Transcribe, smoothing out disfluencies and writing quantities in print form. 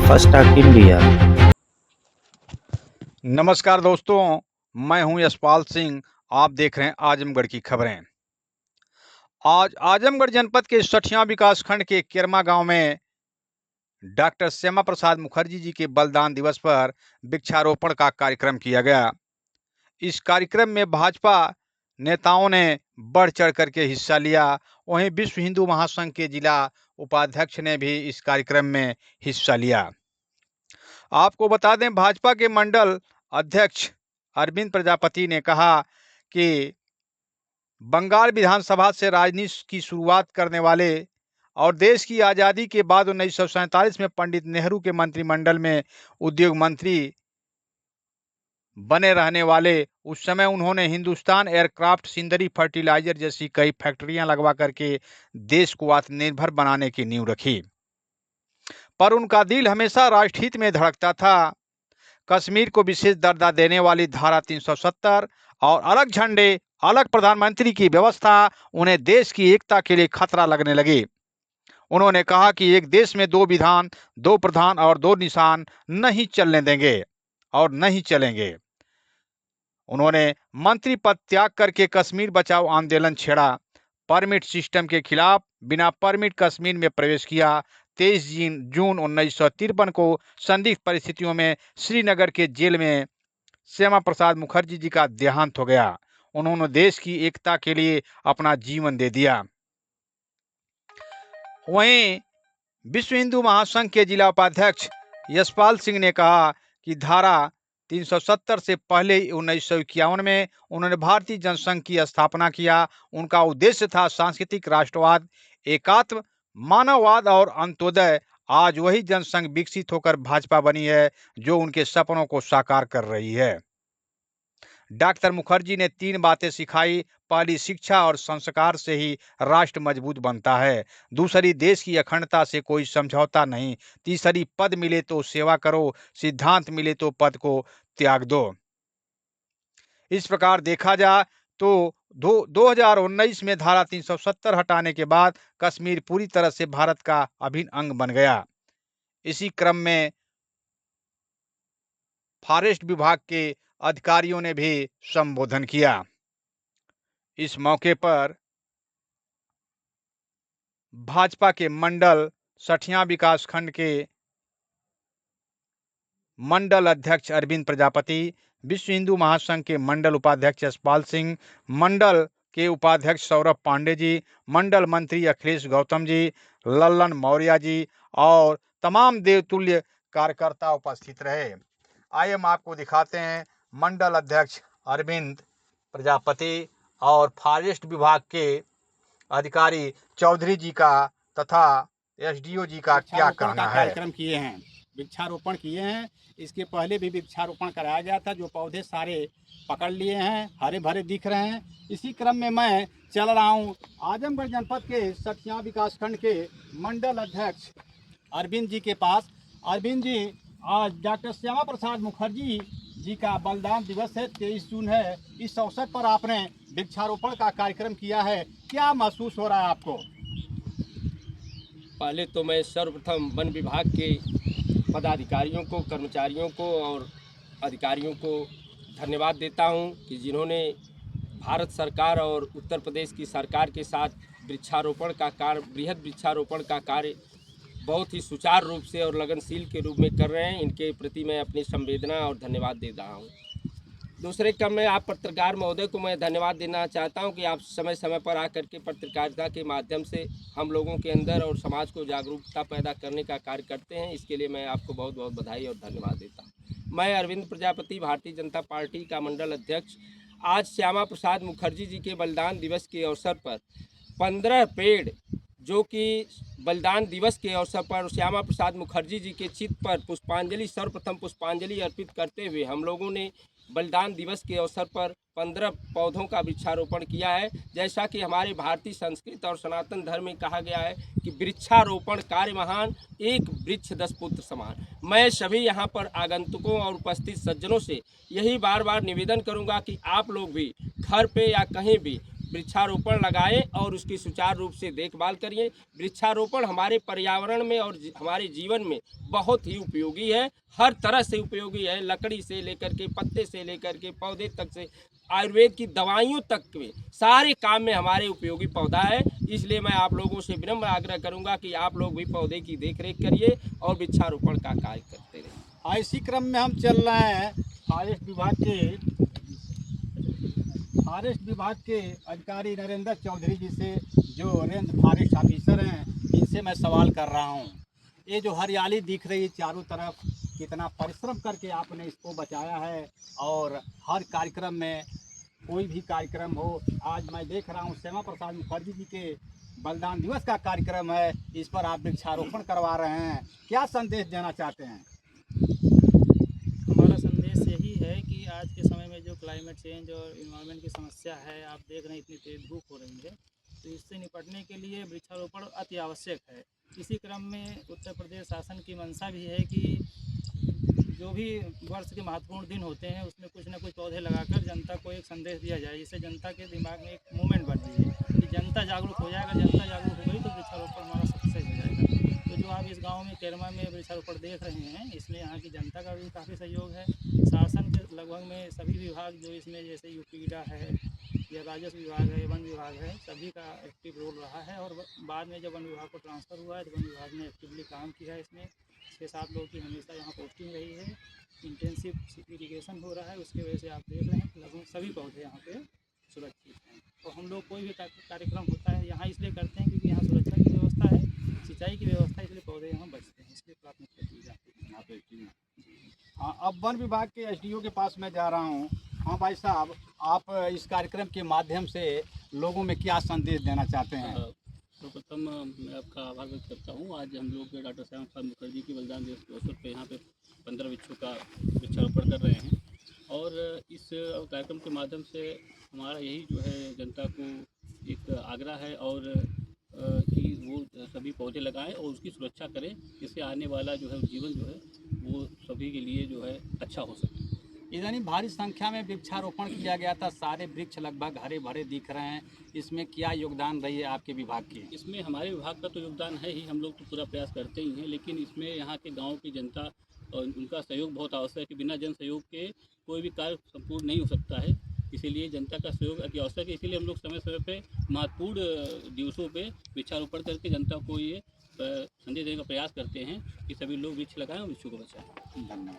First of India. नमस्कार दोस्तों, मैं हूं यशपाल सिंह। आप देख रहे हैं आजमगढ़ की खबरें। आज आजमगढ़ जनपद के सठिया विकास खंड के केरमा गांव में डॉक्टर श्यामा प्रसाद मुखर्जी जी के बलिदान दिवस पर वृक्षारोपण का कार्यक्रम किया गया। इस कार्यक्रम में भाजपा नेताओं ने बढ़ चढ़ करके हिस्सा लिया। वहीं विश्व हिंदू महासंघ के जिला उपाध्यक्ष ने भी इस कार्यक्रम में हिस्सा लिया। आपको बता दें, भाजपा के मंडल अध्यक्ष अरविंद प्रजापति ने कहा कि बंगाल विधानसभा से राजनीति की शुरुआत करने वाले और देश की आज़ादी के बाद 1947 में पंडित नेहरू के मंत्रिमंडल में उद्योग मंत्री बने रहने वाले, उस समय उन्होंने हिंदुस्तान एयरक्राफ्ट, सिंदरी फर्टिलाइजर जैसी कई फैक्ट्रियां लगवा करके देश को आत्मनिर्भर बनाने की नींव रखी। पर उनका दिल हमेशा राष्ट्रहित में धड़कता था। कश्मीर को विशेष दर्जा देने वाली धारा 370 और अलग झंडे, अलग प्रधानमंत्री की व्यवस्था उन्हें देश की एकता के लिए खतरा लगने लगी। उन्होंने कहा कि एक देश में दो विधान, दो प्रधान और दो निशान नहीं चलने देंगे और नहीं चलेंगे। उन्होंने मंत्री पद त्याग करके कश्मीर बचाओ आंदोलन छेड़ा। परमिट सिस्टम के खिलाफ बिना परमिट कश्मीर में प्रवेश किया। 23 जून 1953 को संदिग्ध परिस्थितियों में श्रीनगर के जेल में श्यामा प्रसाद मुखर्जी जी का देहांत हो गया। उन्होंने देश की एकता के लिए अपना जीवन दे दिया। वहीं विश्व हिंदू महासंघ के जिला उपाध्यक्ष यशपाल सिंह ने कहा कि धारा 370 से पहले 1951 में उन्होंने भारतीय जनसंघ की स्थापना किया। उनका उद्देश्य था सांस्कृतिक राष्ट्रवाद, एकात्म, मानववाद और अंत्योदय। आज वही जनसंघ विकसित होकर भाजपा बनी है, जो उनके सपनों को साकार कर रही है। डॉक्टर मुखर्जी ने 3 बातें सिखाई। पहली, शिक्षा और संस्कार से ही राष्ट्र मजबूत बनता है। दूसरी, देश की अखंडता से कोई समझौता नहीं। तीसरी, पद मिले तो सेवा करो, सिद्धांत मिले तो पद को त्याग दो। इस प्रकार देखा जाए तो 2019 में धारा 370 हटाने के बाद कश्मीर पूरी तरह से भारत का अभिन्न अंग बन गया। इसी क्रम में फॉरेस्ट विभाग के अधिकारियों ने भी संबोधन किया। इस मौके पर भाजपा के मंडल सठिया विकास खंड के मंडल अध्यक्ष अरविंद प्रजापति, विश्व हिंदू महासंघ के मंडल उपाध्यक्ष यशपाल सिंह, मंडल के उपाध्यक्ष सौरभ पांडे जी, मंडल मंत्री अखिलेश गौतम जी, लल्लन मौर्य जी और तमाम देवतुल्य कार्यकर्ता उपस्थित रहे। आइए हम आपको दिखाते हैं मंडल अध्यक्ष अरविंद प्रजापति और फॉरेस्ट विभाग के अधिकारी चौधरी जी का तथा एसडीओ जी का क्या कहना है। कार्यक्रम किए हैं, वृक्षारोपण किए हैं। इसके पहले भी वृक्षारोपण कराया गया था, जो पौधे सारे पकड़ लिए हैं, हरे भरे दिख रहे हैं। इसी क्रम में मैं चल रहा हूं आजमगढ़ जनपद के सठिया विकासखंड के मंडल अध्यक्ष अरविंद जी के पास। अरविंद जी, आज डॉक्टर श्यामा प्रसाद मुखर्जी जी का बलिदान दिवस है, 23 जून है। इस अवसर पर आपने वृक्षारोपण का कार्यक्रम किया है, क्या महसूस हो रहा है आपको? पहले तो मैं सर्वप्रथम वन विभाग के पदाधिकारियों को, कर्मचारियों को और अधिकारियों को धन्यवाद देता हूं कि जिन्होंने भारत सरकार और उत्तर प्रदेश की सरकार के साथ वृक्षारोपण का कार्य, बृहद वृक्षारोपण का कार्य बहुत ही सुचारू रूप से और लगनशील के रूप में कर रहे हैं। इनके प्रति मैं अपनी संवेदना और धन्यवाद दे रहा हूँ। दूसरे क्रम में आप पत्रकार महोदय को मैं धन्यवाद देना चाहता हूं कि आप समय समय पर आकर के पत्रकारिता के माध्यम से हम लोगों के अंदर और समाज को जागरूकता पैदा करने का कार्य करते हैं। इसके लिए मैं आपको बहुत बहुत बधाई और धन्यवाद देता हूं। मैं अरविंद प्रजापति, भारतीय जनता पार्टी का मंडल अध्यक्ष, आज श्यामा प्रसाद मुखर्जी जी के बलिदान दिवस के अवसर पर 15 पेड़, जो कि बलिदान दिवस के अवसर पर श्यामा प्रसाद मुखर्जी जी के चित्र पर पुष्पांजलि, सर्वप्रथम पुष्पांजलि अर्पित करते हुए हम लोगों ने बलिदान दिवस के अवसर पर 15 पौधों का वृक्षारोपण किया है। जैसा कि हमारे भारतीय संस्कृति और सनातन धर्म में कहा गया है कि वृक्षारोपण कार्य महान, एक वृक्ष 10 पुत्र समान। मैं सभी यहाँ पर आगंतुकों और उपस्थित सज्जनों से यही बार बार निवेदन करूँगा कि आप लोग भी घर पे या कहीं भी वृक्षारोपण लगाएं और उसकी सुचारू रूप से देखभाल करिए। वृक्षारोपण हमारे पर्यावरण में और हमारे जीवन में बहुत ही उपयोगी है, हर तरह से उपयोगी है। लकड़ी से लेकर के, पत्ते से लेकर के, पौधे तक से, आयुर्वेद की दवाइयों तक में, सारे काम में हमारे उपयोगी पौधा है। इसलिए मैं आप लोगों से विनम्र आग्रह करूंगा कि आप लोग भी पौधे की देखरेख करिए और वृक्षारोपण का कार्य करते रहिए। इसी क्रम में हम चल रहे हैं फॉरेस्ट विभाग के अधिकारी नरेंद्र चौधरी जी से, जो रेंज फॉरेस्ट ऑफिसर हैं, इनसे मैं सवाल कर रहा हूं। ये जो हरियाली दिख रही है चारों तरफ, कितना परिश्रम करके आपने इसको बचाया है। और हर कार्यक्रम में, कोई भी कार्यक्रम हो, आज मैं देख रहा हूं श्यामा प्रसाद मुखर्जी जी के बलिदान दिवस का कार्यक्रम है, इस पर आप वृक्षारोपण करवा रहे हैं। क्या संदेश देना चाहते हैं? हमारा संदेश यही है कि आज के समय में जो क्लाइमेट चेंज और इन्वायरमेंट की समस्या है, आप देख रहे हैं इतनी तेज़ धूप हो रही है, तो इससे निपटने के लिए वृक्षारोपण अति आवश्यक है। इसी क्रम में उत्तर प्रदेश शासन की मंशा भी है कि जो भी वर्ष के महत्वपूर्ण दिन होते हैं उसमें कुछ न कुछ पौधे लगाकर जनता को एक संदेश दिया जाए, जिससे जनता के दिमाग में एक मूवमेंट बन रही है कि जनता जागरूक हो जाएगा। जनता जागरूक हो गई तो वृक्षारोपण हमारा सक्सेस हो जाएगा। तो जो आप इस गांव में केरमा में वृक्षारोपण देख रहे हैं, इसमें यहाँ की जनता का भी काफ़ी सहयोग है। शासन के लगभग में सभी विभाग जो इसमें, जैसे यूपीडा है या राजस्व विभाग है, वन विभाग है, सभी का एक्टिव रोल रहा है। और बाद में जब वन विभाग को ट्रांसफ़र हुआ है तो वन विभाग ने एक्टिवली काम किया है। इसमें 6-7 लोगों की हमेशा यहाँ पोस्टिंग रही है। इंटेंसिव इरीगेशन हो रहा है, उसकी वजह से आप देख रहे हैं लगभग सभी पौधे यहाँ पे सुरक्षित हैं। और हम लोग कोई भी कार्यक्रम होता है यहाँ इसलिए करते हैं क्योंकि यहाँ सुरक्षा की व्यवस्था है, सिंचाई की व्यवस्था, इसलिए पौधे यहाँ बचते हैं, इसलिए प्राथमिकता दी जाती है यहाँ पे। हाँ, अब वन विभाग के एसडीओ के पास मैं जा रहा हूँ। हाँ भाई साहब, आप इस कार्यक्रम के माध्यम से लोगों में क्या संदेश देना चाहते हैं? सर्वप्रथम मैं आपका आभार व्यक्त करता हूँ। आज हम लोग डॉक्टर श्यामा प्रसाद मुखर्जी की बलिदान दिवस के अवसर पर यहाँ पे 15 वृक्षों का वृक्षारोपण कर रहे हैं। और इस कार्यक्रम के माध्यम से हमारा यही जो है जनता को एक आग्रह है और कि वो सभी पौधे लगाएं और उसकी सुरक्षा करें, जिससे आने वाला जो है जीवन जो है वो सभी के लिए जो है अच्छा हो सके। इतनी भारी संख्या में वृक्षारोपण किया गया था, सारे वृक्ष लगभग हरे भरे दिख रहे हैं, इसमें क्या योगदान रही है आपके विभाग की? इसमें हमारे विभाग का तो योगदान है ही, हम लोग तो पूरा प्रयास करते ही हैं, लेकिन इसमें यहाँ के गांव की जनता और उनका सहयोग बहुत आवश्यक है कि बिना जन सहयोग के कोई भी कार्य संपूर्ण नहीं हो सकता है। इसीलिए जनता का सहयोग अति आवश्यक है। इसीलिए हम लोग समय समय पे महत्वपूर्ण दिवसों पे वृक्षारोपण करके जनता को ये संदेश देने का प्रयास करते हैं कि सभी लोग वृक्ष लगाएं और वृक्षों को बचाएं। धन्यवाद।